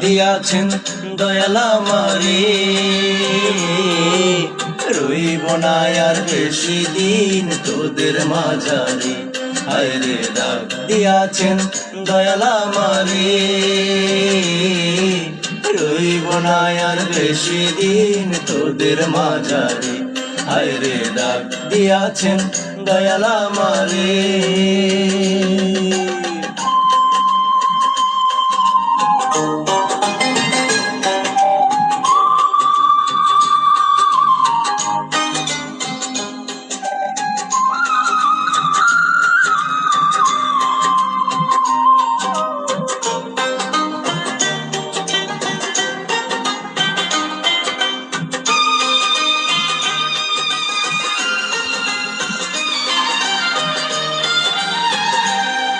দিয়াছেন দয়াল আমারে, রইব না আর বেশি দিন তোদের মাঝারে। হায়রে ডাক দিয়াছেন দয়াল আমারে, রইব না আর বেশি দিন তোদের মাঝারে। হায়রে ডাক দিয়াছেন দয়াল আমারে।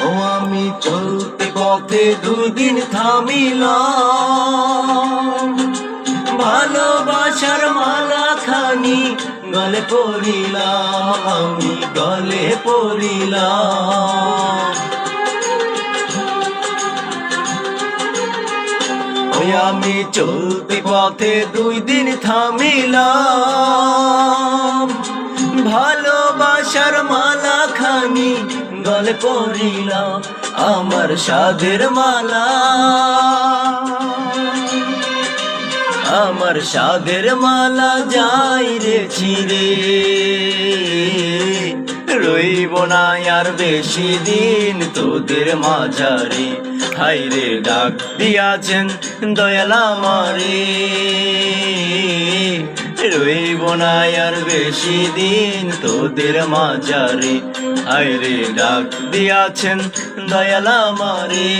ও আমি চলতে পথে দুদিন থামিলাম, ভালোবাসার মালা খানি গলে পড়িলাম, আমি গলে পড়িলাম। ওই আমি চলতে পথে 2 দিন থামিলাম, ভালোবাসার মালা খানি গলে পড়িলাম, আমার সাধের মালা, আমার সাধের মালা যাই রে ছিঁড়ে, রইব না আর বেশি দিন তোদের মাঝারে। হায়রে ডাক দিয়াছেন দয়াল আমারে, রইব না আর বেশি দিন তোদের মাঝারে। হায়রে ডাক দিয়াছেন দয়াল আমারে।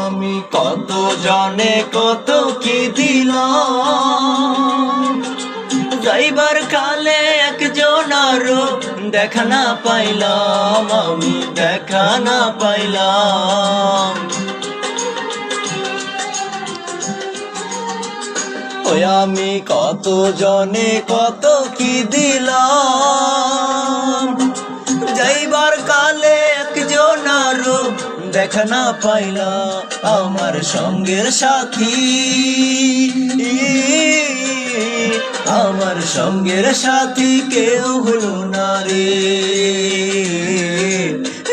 আমি কত জনে কত কি দিলাম, যাইবার কালে একজন আরো দেখা না পাইলাম, আমি দেখা না পাইলাম। ওই আমি কত জনে কত কি দিলাম, যাইবার কালে একজন আরো দেখা না পাইলাম, আমার সঙ্গের সাথী, আমার সঙ্গের সাথী কেউ হলো না রে,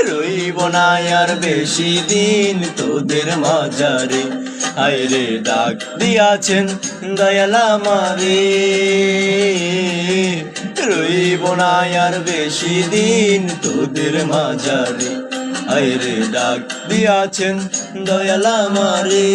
রইব না আর বেশি দিন তোদের মাঝারে। হায়রে ডাক দিয়াছেন দয়াল আমারে, রইব না আর বেশি দিন তোদের মাঝারে। হায়রে ডাক দিয়াছেন দয়াল আমারে।